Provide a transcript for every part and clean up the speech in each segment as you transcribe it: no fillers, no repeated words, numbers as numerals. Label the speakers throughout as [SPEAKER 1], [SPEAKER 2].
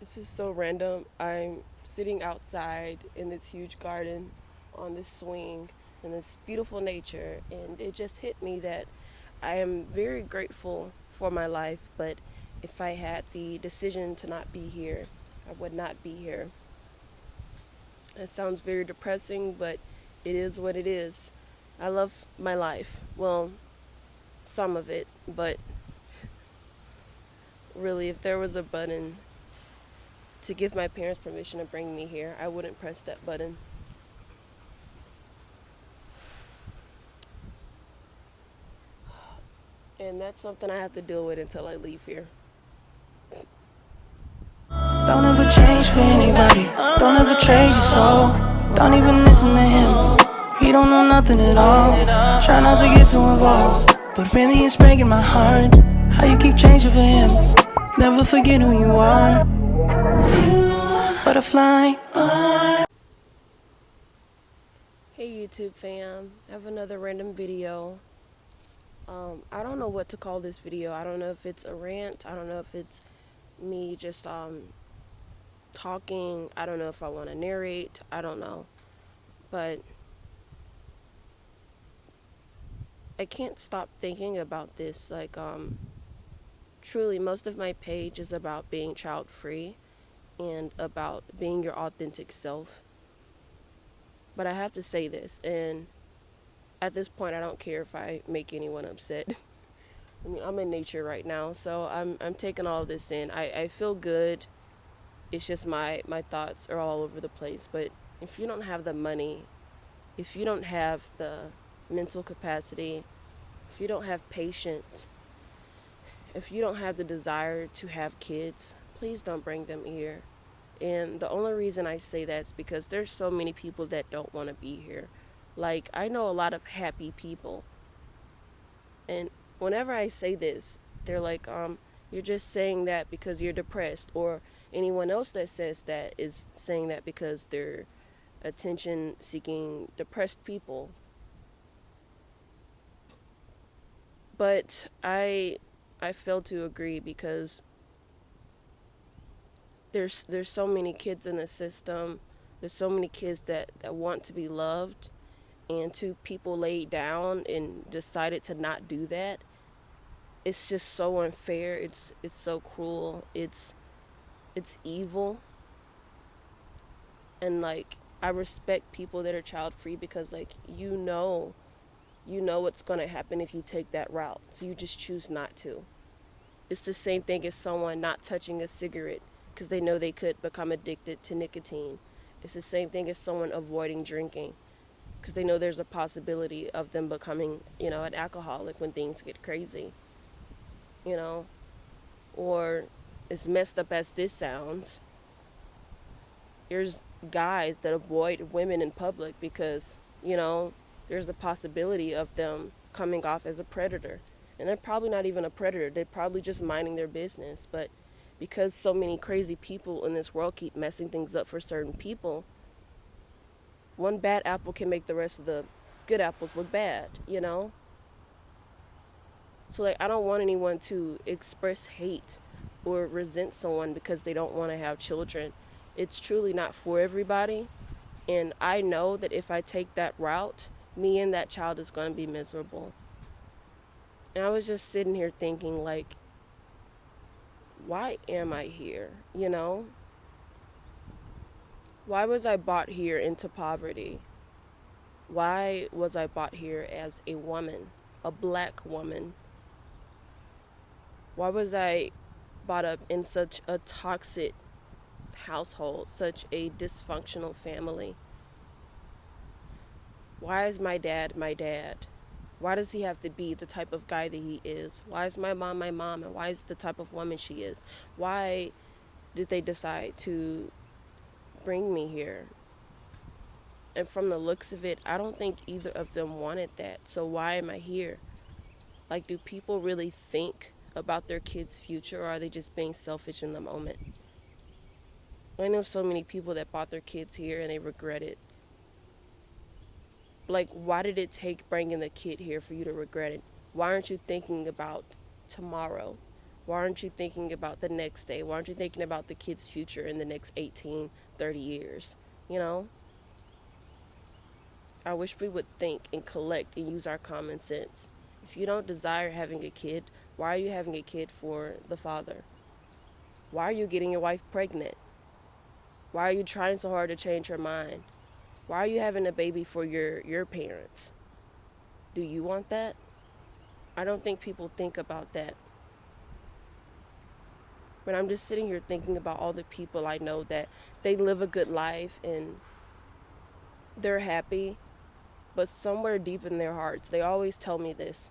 [SPEAKER 1] This is so random. I'm sitting outside in this huge garden on this swing in this beautiful nature, and it just hit me that I am very grateful for my life, but if I had the decision to not be here, I would not be here. It sounds very depressing, but it is what it is. I love my life. Well, some of it, but really, if there was a button to give my parents permission to bring me here, I wouldn't press that button. And that's something I have to deal with until I leave here.
[SPEAKER 2] Don't ever change for anybody. Don't ever trade your soul. Don't even listen to him. He don't know nothing at all. Try not to get too involved, but really it's breaking my heart how you keep changing for him. Never forget who you are. Butterfly.
[SPEAKER 1] Hey YouTube fam, I have another random video. I don't know what to call this video. I don't know if it's a rant. I don't know if it's me just talking. I don't know if I want to narrate. I don't know. But I can't stop thinking about this. Truly, most of my page is about being child free and about being your authentic self. But I have to say this, and at this point, I don't care if I make anyone upset. I mean, I'm in nature right now, so I'm taking all of this in. I feel good. It's just my thoughts are all over the place. But if you don't have the money, if you don't have the mental capacity, if you don't have patience, if you don't have the desire to have kids, please don't bring them here. And the only reason I say that is because there's so many people that don't want to be here. Like, I know a lot of happy people. And whenever I say this, they're like, you're just saying that because you're depressed. Or anyone else that says that is saying that because they're attention seeking depressed people. But I fail to agree because there's so many kids in the system. There's so many kids that want to be loved, and two people laid down and decided to not do that. It's just so unfair. It's so cruel. It's evil. And like, I respect people that are child free because like you know what's going to happen if you take that route. So you just choose not to. It's the same thing as someone not touching a cigarette because they know they could become addicted to nicotine. It's the same thing as someone avoiding drinking because they know there's a possibility of them becoming, an alcoholic when things get crazy, you know? Or as messed up as this sounds, there's guys that avoid women in public because, there's a possibility of them coming off as a predator. And they're probably not even a predator. They're probably just minding their business. But because so many crazy people in this world keep messing things up for certain people, one bad apple can make the rest of the good apples look bad, you know? So, like, I don't want anyone to express hate or resent someone because they don't want to have children. It's truly not for everybody. And I know that if I take that route, me and that child is going to be miserable. And I was just sitting here thinking, like, why am I here? You know? Why was I brought here into poverty? Why was I brought here as a woman, a black woman? Why was I brought up in such a toxic household, such a dysfunctional family? Why is my dad my dad? Why does he have to be the type of guy that he is? Why is my mom my mom? And why is the type of woman she is? Why did they decide to bring me here? And from the looks of it, I don't think either of them wanted that. So why am I here? Like, do people really think about their kids' future, or are they just being selfish in the moment? I know so many people that brought their kids here and they regret it. Like, why did it take bringing the kid here for you to regret it? Why aren't you thinking about tomorrow? Why aren't you thinking about the next day? Why aren't you thinking about the kid's future in the next 18, 30 years? You know, I wish we would think and collect and use our common sense. If you don't desire having a kid, why are you having a kid for the father? Why are you getting your wife pregnant? Why are you trying so hard to change her mind? Why are you having a baby for your parents? Do you want that? I don't think people think about that. But I'm just sitting here thinking about all the people I know that they live a good life and they're happy, but somewhere deep in their hearts, they always tell me this: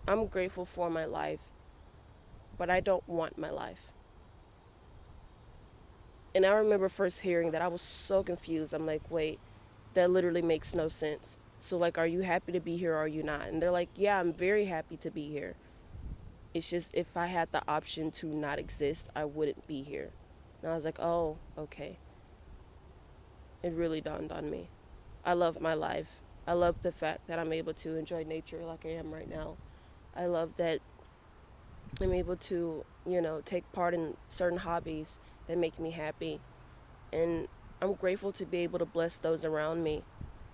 [SPEAKER 1] I'm grateful for my life, but I don't want my life. And I remember first hearing that, I was so confused. I'm like, wait, that literally makes no sense. So, like, are you happy to be here or are you not? And they're like, yeah, I'm very happy to be here. It's just if I had the option to not exist, I wouldn't be here. And I was like, oh, okay. It really dawned on me. I love my life. I love the fact that I'm able to enjoy nature like I am right now. I love that I'm able to, take part in certain hobbies that make me happy. And I'm grateful to be able to bless those around me.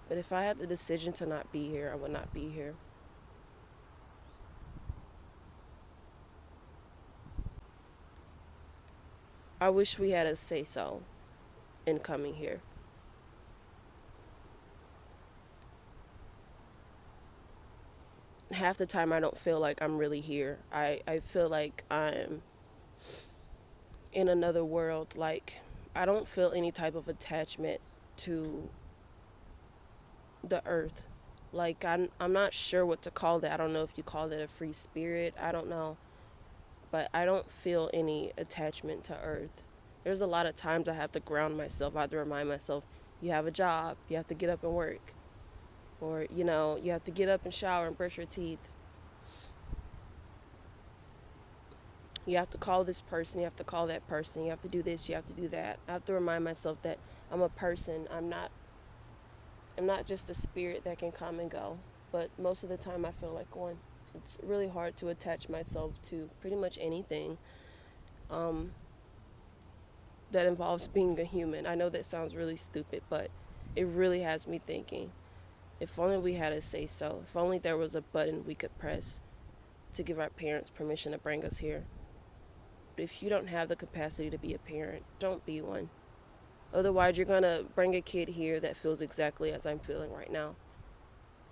[SPEAKER 1] But if I had the decision to not be here, I would not be here. I wish we had a say so in coming here. Half the time, I don't feel like I'm really here. I feel like I'm in another world. Like, I don't feel any type of attachment to the earth. Like, I'm not sure what to call that. I don't know if you call it a free spirit. I don't know. But I don't feel any attachment to earth. There's a lot of times I have to ground myself. I have to remind myself, you have a job. You have to get up and work. Or, you have to get up and shower and brush your teeth. You have to call this person. You have to call that person. You have to do this. You have to do that. I have to remind myself that I'm a person. I'm not just a spirit that can come and go. But most of the time I feel like one. It's really hard to attach myself to pretty much anything um, that involves being a human. I know that sounds really stupid, but it really has me thinking. If only we had a say so. If only there was a button we could press to give our parents permission to bring us here. But if you don't have the capacity to be a parent, don't be one. Otherwise, you're going to bring a kid here that feels exactly as I'm feeling right now.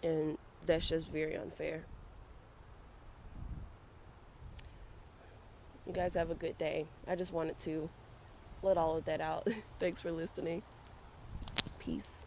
[SPEAKER 1] And that's just very unfair. You guys have a good day. I just wanted to let all of that out. Thanks for listening. Peace.